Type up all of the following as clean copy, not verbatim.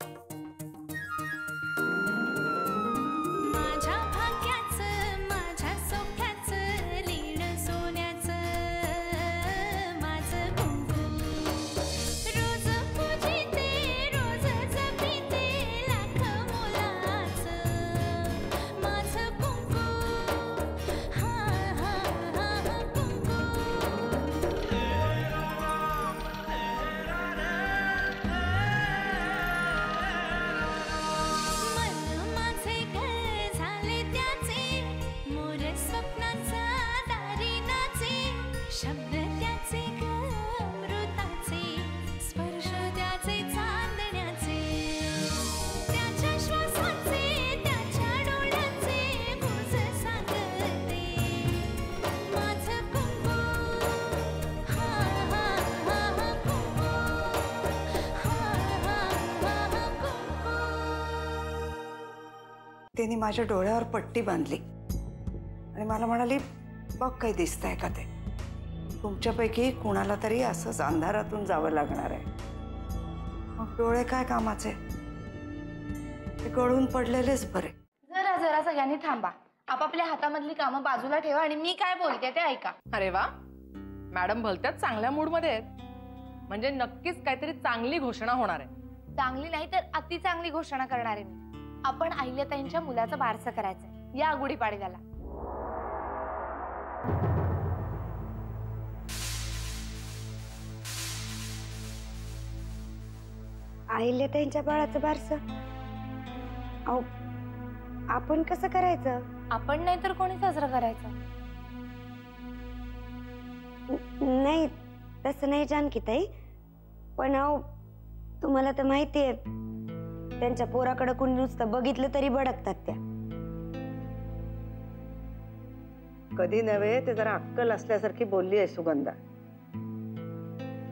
माझ्या भाग्याचं माझ्या सौख्याचं लीन सोन्याचं माझं कुंकू रोज पूजिते रोज जपिते लाख मोलाचं माझं कुंकू हा हा हा कुंकू मन माझे घर झाले त्याचे मोर स्वप्नाचा दारी नाचे शब्द त्याचे अमृताचे स्पर्श त्याचे चांदण्याचे त्याच्या श्वासाचे त्याच्या डोळ्याचे मुझ सांगते माझं कुंकू हा हा हा कुंकू हा हा हा कुंकू त्यांनी माझ्या डोळ्यावर पट्टी बांधली आणि मला म्हणाली, बघ काही दिसतंय का ते. तुमच्यापैकी कुणाला तरी असंच अंधारातून जावं लागणार आहे. मग डोळे काय कामाचे, ते गळून पडलेलेच बरे. जरा जरा सगळ्यांनी थांबा. आपापल्या हातामधली कामं बाजूला ठेवा आणि मी काय बोलते ते ऐका. अरे वा, मॅडम भलत्याच चांगल्या मूडमध्ये आहेत. म्हणजे नक्कीच काहीतरी चांगली घोषणा होणार आहे. चांगली नाही तर अति चांगली घोषणा करणार आहे मी. आपण अहिल्याताईंच्या मुलाचं बारसं करायचंय या गुढीपाडव्याला. अहिल्याताईंच्या बाळाचं बारसं? अहो, आपण कसं करायचं? आपण नाही तर कोणी साजरं करायचं? नाही तसं नाही जानकीताई, पण अहो तुम्हाला तर माहिती आहे त्यांच्या पोराकडे कोणी नुसतं बघितलं तरी भडकतात त्या. कधी नव्हे ते जरा अक्कल असल्यासारखी बोलली आहे सुगंधा.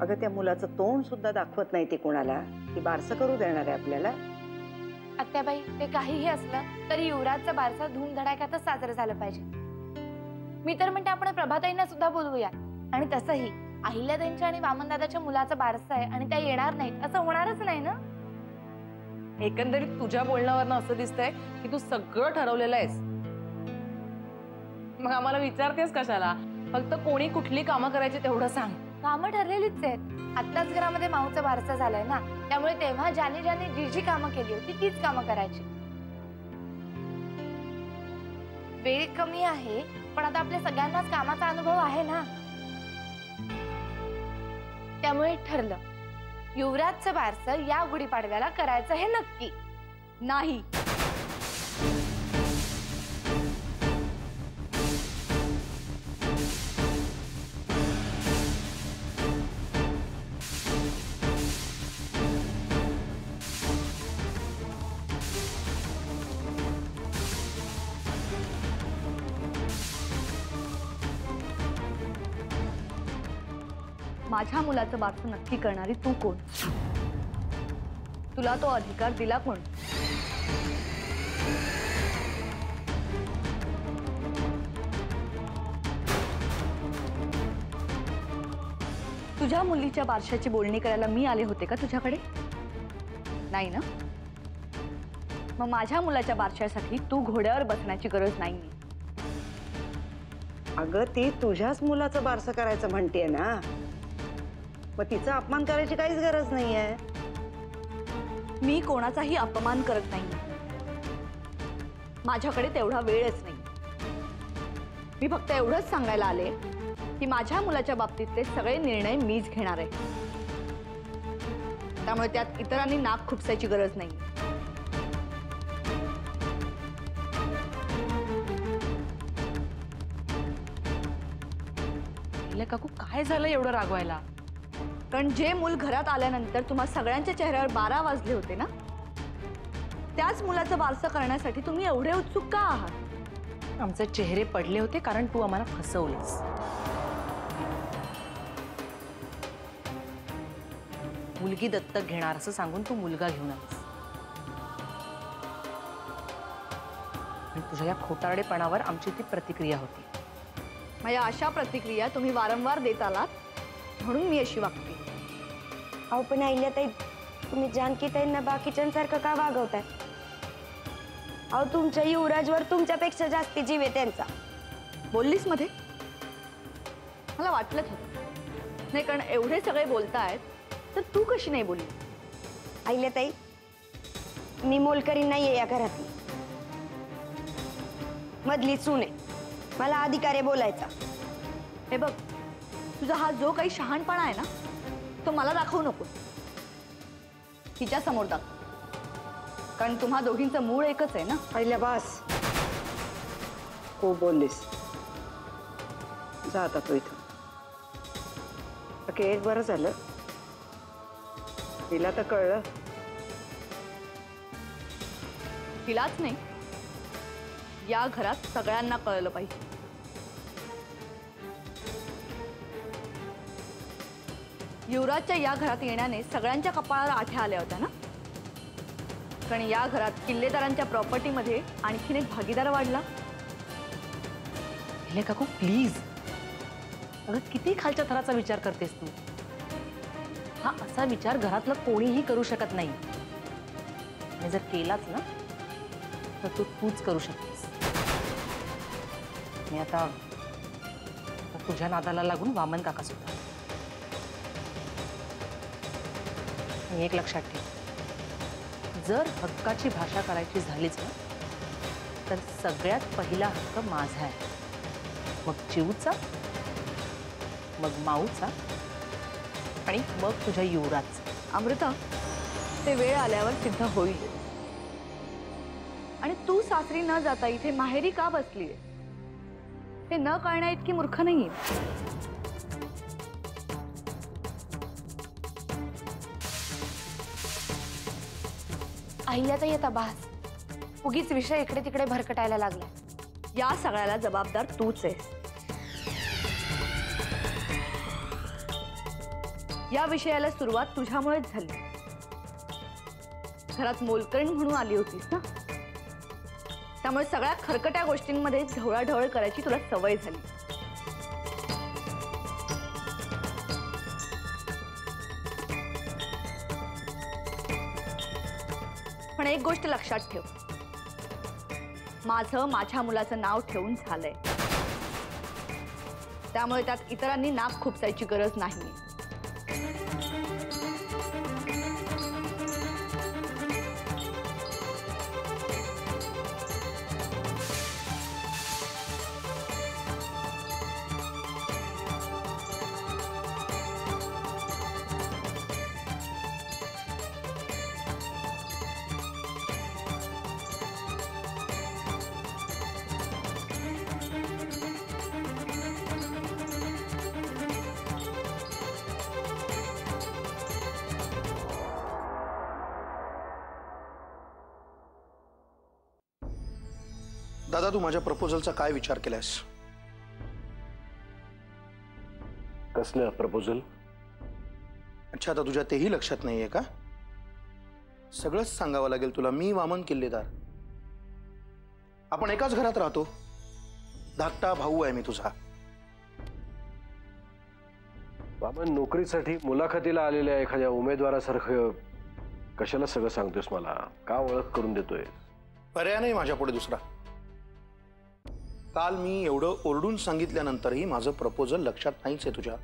अगं त्या मुलाचं तोंड सुद्धा दाखवत नाही ती कुणाला. ती बारसं करू देणार आहे आपल्याला. आत्याबाई, ते काहीही असलं तरी युवराजचा बारसा धूमधडाक्यातच साजरं झालं पाहिजे. मी तर म्हणते आपण प्रभाताईंना सुद्धा बोलवूया. आणि तसंही अहिल्याताईंच्या आणि वामनदादाच्या मुलाचं बारसं आहे आणि त्या येणार नाहीत असं होणारच नाही ना. एकंदरीत तुझ्या बोलण्यावरनं असं दिसतंय की तू सगळं ठरवलेलं आहेस. मग आम्हाला विचारतेस कशाला? फक्त कोणी कुठली कामं करायची तेवढं सांग. कामं ठरलेलीच आहेत. आत्ताच घरामध्ये माऊचं बारसं झालंय ना, त्यामुळे तेव्हा ज्याने ज्याने जी जी कामं केली होती तीच कामं करायची. वेळ कमी आहे पण आता आपल्या सगळ्यांनाच कामाचा अनुभव आहे ना, त्यामुळे ठरलं युवराजचं बारसं या गुढीपाडव्याला करायचं हे नक्की नाही. माझ्या मुलाचं बारसं नक्की करणारी तू कोण? तुला तो अधिकार दिला कोण? तुझ्या मुलीच्या बारशाची बोलणी करायला मी आले होते का तुझ्याकडे? नाही ना? मग माझ्या मुलाच्या बारशासाठी तू घोड्यावर बसण्याची गरज नाही. अगं ती तुझ्याच मुलाचं बारसं करायचं म्हणतेय ना, मग तिचा अपमान करायची काहीच गरज नाहीये. मी कोणाचाही अपमान करत नाही. माझ्याकडे तेवढा वेळच नाही. मी फक्त एवढंच सांगायला आले की माझ्या मुलाच्या बाबतीतले सगळे निर्णय मीच घेणार आहे. त्यामुळे त्यात इतरांनी नाक खुपसायची गरज नाही. काकू काय झालं एवढं रागवायला? कारण जे मूल घरात आल्यानंतर तुम्हा सगळ्यांच्या चेहऱ्यावर 12 वाजले होते ना, त्याच मुलाचं बारसं करण्यासाठी तुम्ही एवढे उत्सुक का आहात? आमचे चेहरे पडले होते कारण तू आम्हाला फसवलंस. मुलगी दत्तक घेणार असं सांगून तू मुलगा घेऊन आलास. आणि तुझ्या या खोटारडेपणावर आमची ती प्रतिक्रिया होती. माझ्या अशा प्रतिक्रिया तुम्ही वारंवार देत आलात म्हणून मी अशी वागते. अहो पण अहिल्याताई तुम्ही जानकीताईंना बाकीच्यांसारखं का वागवताय? अहो तुमच्या युवराजवर तुमच्यापेक्षा जास्ती जीव आहे त्यांचा. बोललीस मध्ये? मला वाटलंच होतं. नाही, कारण एवढे सगळे बोलतायत तर तू कशी नाही बोलली? अहिल्याताई, मी मोलकरी नाहीये या घरातली. मधली सून आहे. मला अधिकार आहे बोलायचा. हे बघ, तुझा हा जो काही शहाणपणा आहे ना, तो मला दाखवू नको. तिच्या समोर दाखव, कारण तुम्हा दोघींचं मूळ एकच आहे ना. पहिल्या बास खूप बोललीस. जा आता तू इथं. एक बरं झालं, तिला तर कळलं. तिलाच नाही, या घरात सगळ्यांना कळलं पाहिजे. युवराजच्या या घरात येण्याने सगळ्यांच्या कपाळाला आठ्या आल्या होत्या ना, कारण या घरात किल्लेदारांच्या प्रॉपर्टीमध्ये आणखीन एक भागीदार वाढला. हे काकू प्लीज, अगं किती खालच्या थराचा विचार करतेस तू. हा असा विचार घरातलं कोणीही करू शकत नाही, आणि जर केलाच ना तर तूच करू शकतेस. मी आता तुझ्या नादाला लागून वामन काका सुद्धा. आणि एक लक्षात ठेव, जर हक्काची भाषा करायची झालीच ना तर सगळ्यात पहिला हक्क माझा आहे, मग चिऊचा, मग माऊचा, आणि मग तुझ्या युवराजचा. अमृता, ते वेळ आल्यावर सिद्ध होईल. आणि तू सासरी न जाता इथे माहेरी का बसलीये ते न कळण्या इतकी मूर्ख नाहीये. अहिल्याताई आता बास, उगीच विषय इकडे तिकडे भरकटायला लागला. या सगळ्याला जबाबदार तूच आहेस. या विषयाला सुरुवात तुझ्यामुळेच झाली. घरात मोलकरीण म्हणून आली होतीस ना, त्यामुळे सगळ्या खरकट्या गोष्टींमध्ये ढवळाढवळ करायची तुला सवय झाली. पण एक गोष्ट लक्षात ठेव, माझं माझ्या मुलाचं नाव ठेवून झालंय, त्यामुळे त्यात इतरांनी नाक खुपसायची गरज नाही. दादा, तू माझ्या प्रपोजलचा काय विचार केलास? कसलं प्रपोजल? अच्छा, आता तुझ्या तेही लक्षात नाहीये का? सगळंच सांगावं लागेल तुला. मी वामन किल्लेदार, आपण एकाच घरात राहतो. धाकटा भाऊ आहे मी तुझा. वामन, नोकरीसाठी मुलाखतीला आलेल्या एखाद्या उमेदवारासारखं कशाला सगळं सांगतोस मला? का ओळख करून देतोय? पर्याय नाही माझ्या पुढे दुसरा. काल मी एवढं ओरडून सांगितल्यानंतरही माझं प्रपोजल लक्षात नाहीच आहे तुझ्या.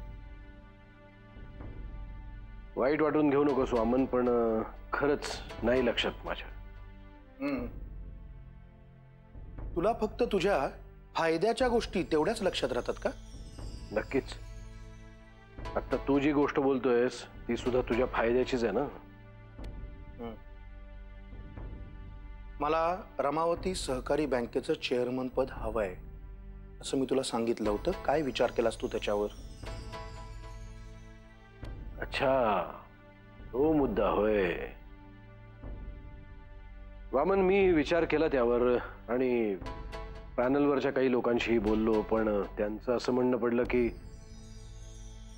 वाईट वाटून घेऊ नकोस वामन, पण खरंच नाही लक्षात माझ्या. तुला फक्त तुझ्या फायद्याच्या गोष्टी तेवढ्याच लक्षात राहतात का? नक्कीच. आता तू जी गोष्ट बोलतोयस ती सुद्धा तुझ्या फायद्याचीच आहे ना. मला रमावती सहकारी बँकेचं चेअरमन पद हवंय असं मी तुला सांगितलं होतं. काय विचार केलास तू त्याच्यावर? अच्छा, तो मुद्दा होय. वामन, मी विचार केला त्यावर आणि पॅनलवरच्या काही लोकांशीही बोललो, पण त्यांचं असं म्हणणं पडलं की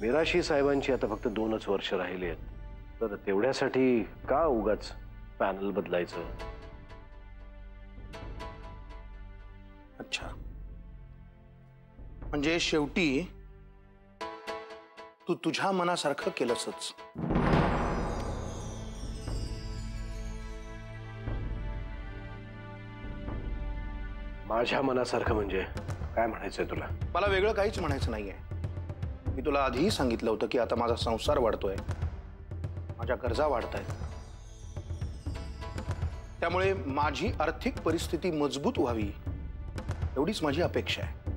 मिराशी साहेबांची आता फक्त 2च वर्ष राहिली आहेत, तर तेवढ्यासाठी का उगाच पॅनल बदलायचं. अच्छा, म्हणजे शेवटी तू तुझ्या मनासारखं केलंसच. माझ्या मनासारखं म्हणजे काय म्हणायचंय तुला? मला वेगळं काहीच म्हणायचं नाहीये. मी तुला आधीही सांगितलं होतं की आता माझा संसार वाढतोय, माझ्या गरजा वाढत आहेत. त्यामुळे माझी आर्थिक परिस्थिती मजबूत व्हावी एवढीच माझी अपेक्षा आहे.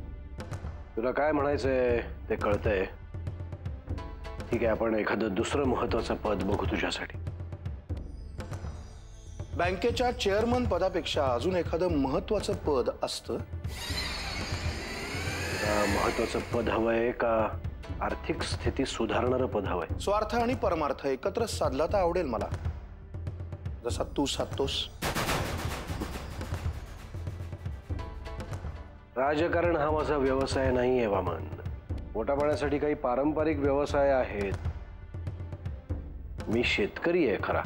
तुला काय म्हणायचंय ते कळतंय. ठीक आहे, आपण एखादं दुसरं महत्वाचं पद बघू तुझ्यासाठी. बँकेच्या चेअरमन पदापेक्षा अजून एखादं महत्वाचं पद असतं. महत्वाचं पद हवंय का आर्थिक स्थिती सुधारणारं पद हवंय? स्वार्थ आणि परमार्थ एकत्र साधला तर आवडेल मला, जसा तू साधतोस. राजकारण हा माझा व्यवसाय नाहीये वामन. पोटापाण्यासाठी काही पारंपरिक व्यवसाय आहेत. मी शेतकरी आहे खरा.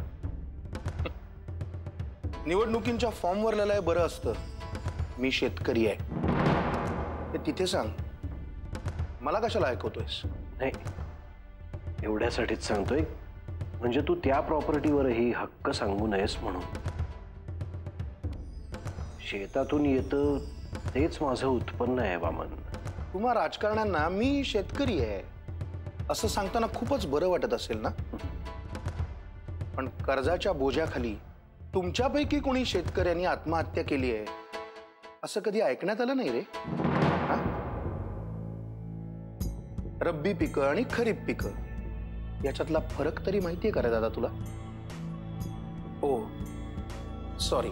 निवडणुकींच्या फॉर्मवर लिहिलंय बरं असतं मी शेतकरी आहे. ते तिथे सांग, मला कशाला ऐकवतोयस? नाही, एवढ्यासाठीच सांगतोय म्हणजे तू त्या प्रॉपर्टीवरही हक्क सांगू नयेस म्हणून. शेतातून येतं तेच माझं उत्पन्न आहे वामन. तुम्हा राजकारण्यांना मी शेतकरी आहे असं सांगताना खूपच बरं वाटत असेल ना, पण कर्जाच्या बोजाखाली तुमच्यापैकी कोणी शेतकऱ्यांनी आत्महत्या केली आहे असं कधी ऐकण्यात आलं नाही रे. हा? रब्बी पिकं आणि खरीप पिकं याच्यातला फरक तरी माहितीये का रे दादा तुला? ओ सॉरी,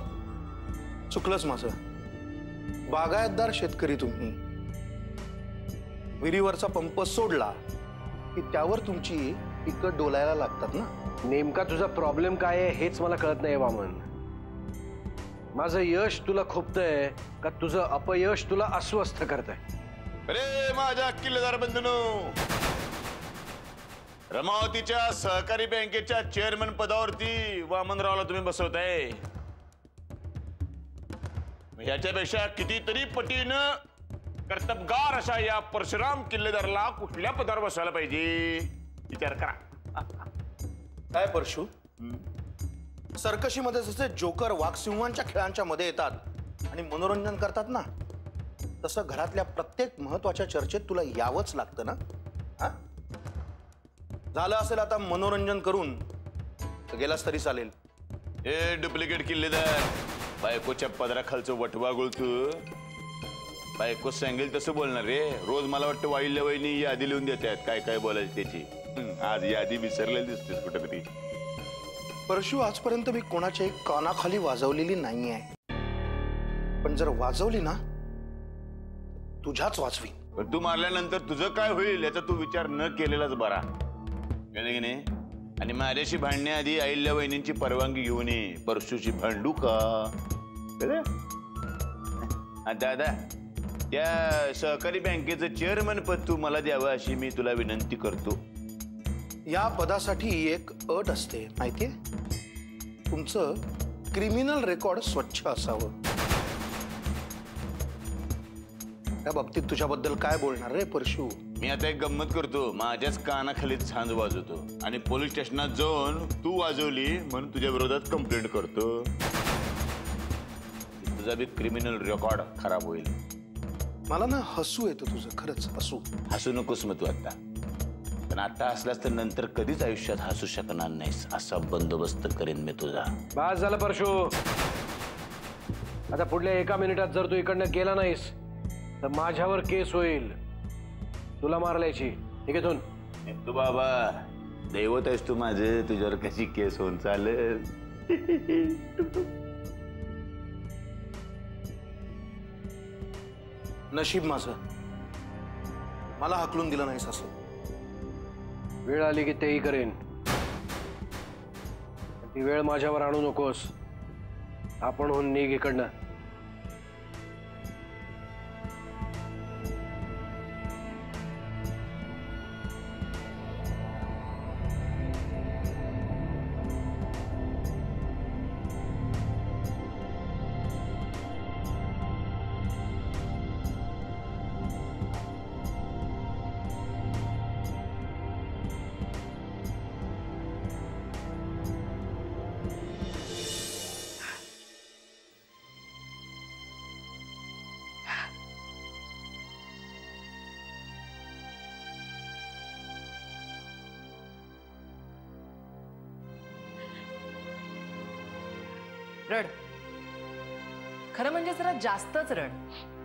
चुकलंच माझं. बागायतदार शेतकरी तुम्ही. विहिरीवरचा पंप सोडला की त्यावर तुमची पिकं डोलायला लागतात ना. नेमका तुझा प्रॉब्लेम काय आहे हेच मला कळत नाही वामन. माझं यश तुला खुपतंय का तुझं अपयश तुला अस्वस्थ करतंय? अरे माझ्या किल्लेदार बंधूंनो, रमावतीच्या सहकारी बँकेच्या चेअरमन पदावरती वामनरावला तुम्ही बसवताय. याच्यापेक्षा कितीतरी पटीनं कर्तबगार अशा या परशुराम किल्लेदारला कुठल्या पदावर बसवायला पाहिजे विचार करा. काय परशु, सर्कशीमध्ये जसे जोकर वाघसिंहांच्या खेळांच्या मध्ये येतात आणि मनोरंजन करतात ना, तसं घरातल्या प्रत्येक महत्वाच्या चर्चेत तुला यावंच लागतं ना. हा? झालं असेल आता मनोरंजन करून तर गेलास तरी चालेल. ए डुप्लिकेट किल्लेदार, बायकोच्या पदराखालचं वटवा गुळतू. बायको सांगेल तसं बोलणार रे. रोज मला वाटतं वाईल्या वहिनी यादी लिहून देतात काय काय बोलायचं त्याची. आज यादी विसरलेली दिसतेस कुठेतरी. परशु, आजपर्यंत मी कोणाच्या कानाखाली वाजवलेली नाहीये, पण जर वाजवली ना तुझ्याच वाजवी. पण तू मारल्यानंतर तुझं काय होईल याचा तू विचार न केलेलाच बरा, कळलं की नाही? आणि माझ्याशी भांडण्याआधी अहिल्या वहिनींची परवानगी घेऊन ये. परशुची भांडू का? दादा, त्या सहकारी बँकेचं चेअरमन पद तू मला द्यावं अशी मी तुला विनंती करतो. या पदासाठी एक अट असते माहितीये? तुमचं क्रिमिनल रेकॉर्ड स्वच्छ असावं. त्या बाबतीत तुझ्याबद्दल काय बोलणार रे परशु? मी आता एक गंमत करतो. माझ्याच कानाखाली झांज वाजवतो आणि पोलीस स्टेशनात जाऊन तू वाजवली म्हणून तुझ्या विरोधात कंप्लेंट करतो. तुझा बी क्रिमिनल रेकॉर्ड खराब होईल. मला ना हसू येतं तुझं, खरंच हसू नकोस मग तू आता. पण आता असलास तर नंतर कधीच आयुष्यात हसू शकणार नाहीस असा बंदोबस्त करेन मी तुझा. बस झालं परशु. आता पुढल्या 1 मिनिटात जर तू इकडनं गेला नाहीस तर माझ्यावर केस होईल. तुला मारल्याची. ठीक आहे? तू बाबा दैवत आहेस तू माझं. तुझ्यावर कशी केस होऊन चालेल? नशीब माझं, मला हाकलून दिलं नाहीस असं. वेळ आली की तेही करेन. ती वेळ माझ्यावर आणू नकोस. आपण होऊन निघ इकडनं. रड. खरं म्हणजे जरा जास्तच रड.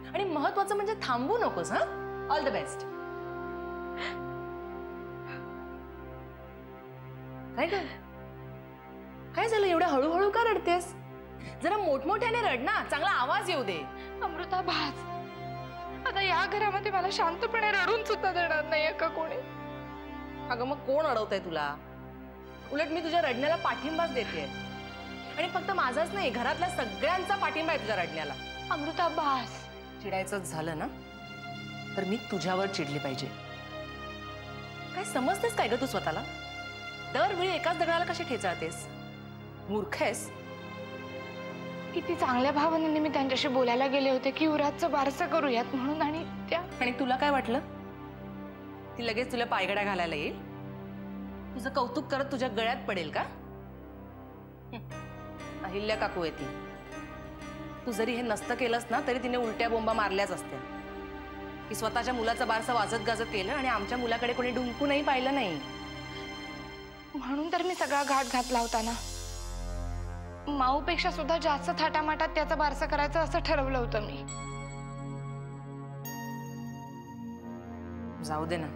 आणि महत्वाचं म्हणजे थांबू नकोस. हा, ऑल द बेस्ट. काय ग, काय झालं? एवढं हळूहळू का रडतेस? जरा मोठमोठ्याने रड ना, चांगला आवाज येऊ दे. अमृता भास, आता या घरामध्ये मला शांतपणे रडून सुद्धा देणार नाहीये का कोणी? अगं मग कोण अडवतंय तुला? उलट मी तुझ्या रडण्याला पाठिंबाच देते. आणि फक्त माझाच नाही, घरातल्या सगळ्यांचा पाठिंबा आहे तुझ्या रडण्याला. अमृता भास, चिडायचंच झालं ना तर मी तुझ्यावर चिडली पाहिजे. काय समजतेस काय ग तू स्वतःला? दरवेळी एकाच दगडाला कशी ठेचाळतेस? मूर्ख आहेस. किती चांगल्या भावनेने मी त्यांच्याशी बोलायला गेले होते की युवराजचं बारसं करूयात म्हणून. आणि तुला काय वाटलं? ती लगेच तुला पायगड्या घालायला येईल, तुझं कौतुक करत तुझ्या गळ्यात पडेल का? अहिल्या काकू आहे ती. तू जरी हे नसतं केलंस ना तरी तिने उलट्या बोंबा मारल्याच असत्या की स्वतःच्या मुलाचं बारसं वाजत गाजत केलं आणि आमच्या मुलाकडे कोणी डुंकूनही पाहिलं नाही. म्हणून तर मी सगळा घाट घातला होता ना. माऊपेक्षा सुद्धा जास्त थाटामाटात त्याचं बारसं करायचं असं ठरवलं होतं मी. जाऊ दे ना,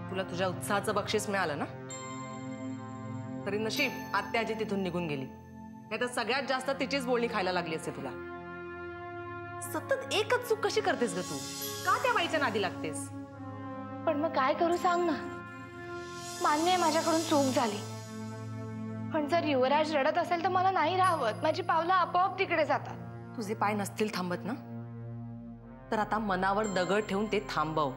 तुला तुझ्या उत्साहाचं बक्षीस मिळालं ना तरी नशीब आत्या आजी तिथून निघून गेली, नाही तर सगळ्यात जास्त तिचीच बोलणी खायला लागली असते तुला. सतत एकच चूक कशी करतेस ग तू? का त्या बाईच्या नादी लागतेस? पण मग काय करू सांग ना. मान्य आहे माझ्याकडून चूक झाली, पण जर युवराज रडत असेल तर मला नाही राहवत. माझी पावलं आपोआप तिकडे जातात. तुझे पाय नसतील थांबत ना तर आता मनावर दगड ठेवून ते थांबव.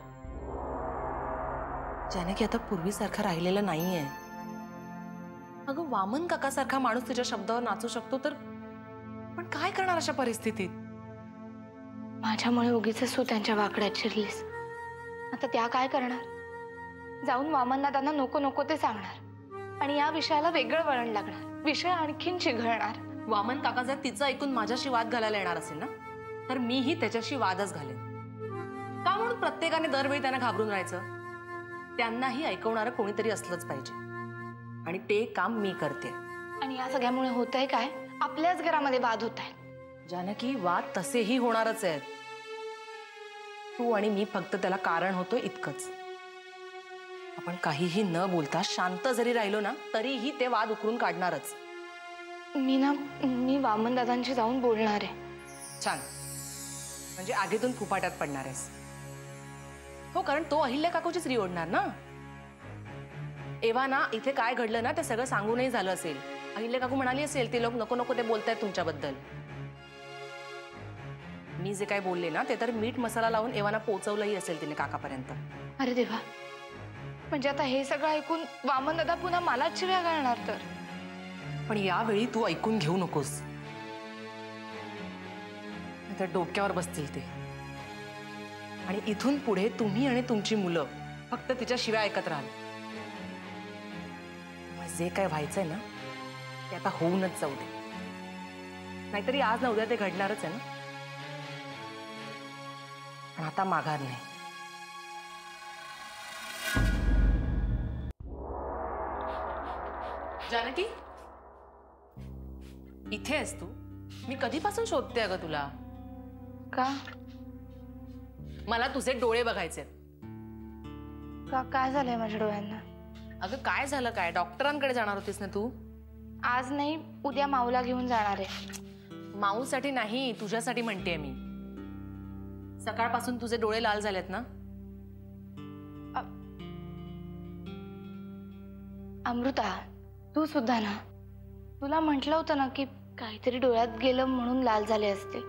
ज्याने की आता पूर्वीसारखं राहिलेलं नाहीये. अगं वामन काकासारखा माणूस तुझ्या शब्दावर नाचू शकतो तर पण काय करणार अशा परिस्थितीत? माझ्यामुळे उगीच तू त्यांच्या वाकड्यात शिरलीस. आता त्या काय करणार? जाऊन वामनदादांना नको नको ते सांगणार आणि या विषयाला वेगळं वळण लागणार. विषय आणखीन चिघळणार. वामन काका जर तिचं ऐकून माझ्याशी वाद घालायला येणार असेल ना तर मीही त्याच्याशी वादच घालेन. का म्हणून प्रत्येकाने दरवेळी त्यांना घाबरून राहायचं? त्यांनाही ऐकवणारं कोणीतरी असलंच पाहिजे आणि ते काम मी करते. आणि या सगळ्यामुळे होतंय काय? आपल्याच घरामध्ये वाद होत आहेत. जानकी, वाद तसेही होणारच आहेत. तू आणि मी फक्त त्याला कारण होतो इतकंच. आपण काहीही न बोलता शांत जरी राहिलो ना तरीही ते वाद उकरून काढणारच. मी वामन दादांशी जाऊन बोलणार आहे. छान, म्हणजे आगीतून फुफाट्यात पडणार आहेस. हो, कारण तो अहिल्या काकूचीच री ओढणार ना. एव्हा ना इथे काय घडलं ना ते सगळं सांगूनही झालं असेल. अहिल्या काकू म्हणाली असेल ते लोक नको नको ते बोलतायत तुमच्याबद्दल. मी जे काय बोलले ना ते तर मीठ मसाला लावून एव्हाना पोचवलंही असेल तिने काकापर्यंत. अरे देवा, म्हणजे आता हे सगळं ऐकून वामन दादा पुन्हा मलाच शिव्या घालणार तर. पण यावेळी तू ऐकून घेऊ नकोस, तर डोक्यावर बसतील ते. आणि इथून पुढे तुम्ही आणि तुमची मुलं फक्त तिच्या शिव्या ऐकत राहाल. जे काय व्हायचंय ना ते आता होऊनच जाऊ दे, नाहीतरी आज ना उद्या ते घडणारच आहे ना. पण आता माघार नाही. जानकी, इथे आहेस तू? मी कधीपासून शोधते अगं तुला. का? मला तुझे डोळे बघायचे. का काय झालंय माझ्या डोळ्यांना? अगं काय झालं काय? डॉक्टरांकडे जाणार होतीस ना तू? आज नाही, उद्या माऊला घेऊन जाणार आहे. माऊसाठी नाही, तुझ्यासाठी म्हणतेय मी. सकाळपासून तुझे डोळे लाल झालेत ना. अमृता, तू सुद्धा ना. तुला म्हटलं होतं ना की काहीतरी डोळ्यात गेलं म्हणून लाल झाले असतील.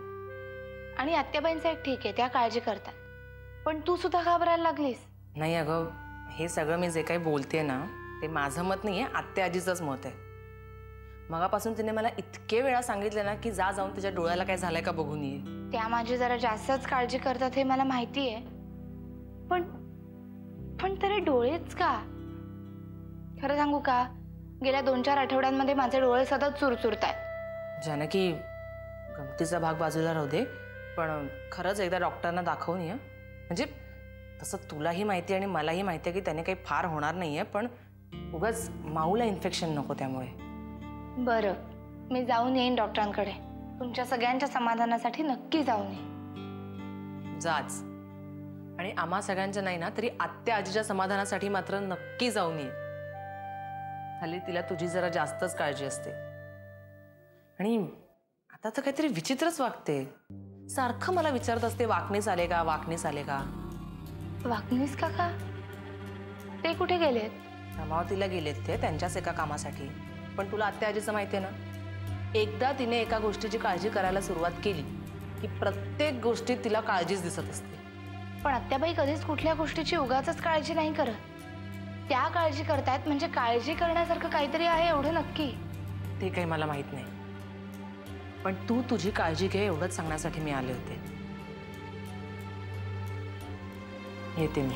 आणि आत्याबाईंचं एक ठीक आहे, त्या काळजी करतात. पण तू सुद्धा घाबरायला लागलीस. नाही अगं, हे सगळं मी जे काही बोलते ना ते माझं मत नाहीये, आत्या आजीचंच मत आहे. मगापासून तिने मला इतके वेळा सांगितलं ना की जा जाऊन तिच्या डोळ्याला काय झालंय का बघून ये. त्या माझी जरा जास्तच काळजी करतात हे मला माहिती आहे. पण तरी डोळेच का? खरं सांगू का, गेल्या 2-4 आठवड्यांमध्ये माझे डोळे सतत चुरचुरतायत. जानकी, गमतीचा भाग बाजूला राहू दे, पण खरंच एकदा डॉक्टरांना दाखवून ये. म्हणजे तसं तुलाही माहिती आणि मलाही माहिती आहे की त्याने काही फार होणार नाहीये, पण उगाच माऊला इन्फेक्शन नको त्यामुळे. बरं, मी जाऊन येईन डॉक्टरांकडे. तुमच्या सगळ्यांच्या समाधानासाठी नक्की जाऊन येईन. जाच. आणि आम्हा सगळ्यांच्या नाही ना तरी आत्या आजीच्या समाधानासाठी मात्र नक्की जाऊन ये. हल्ली तिला तुझी जरा जास्तच काळजी असते आणि आता तर काहीतरी विचित्रच वागते. सारखं मला विचारत असते वाकणीस आले का, वाकणीस आले का. वाकणीस काका ते कुठे गेलेत? अमावतीला गेलेत ते त्यांच्याच एका कामासाठी. पण तुला आत्या आजीचं माहिती आहे ना, एकदा तिने एका गोष्टीची काळजी करायला सुरुवात केली की प्रत्येक गोष्टीत तिला काळजीच दिसत असते. पण आत्याबाई कधीच कुठल्या गोष्टीची उगाचच काळजी नाही करत. त्या काळजी करतायत म्हणजे काळजी करण्यासारखं काहीतरी आहे एवढं नक्की. ते काही मला माहित नाही, पण तू तुझी काळजी घे एवढंच सांगण्यासाठी मी आले होते. येते मी.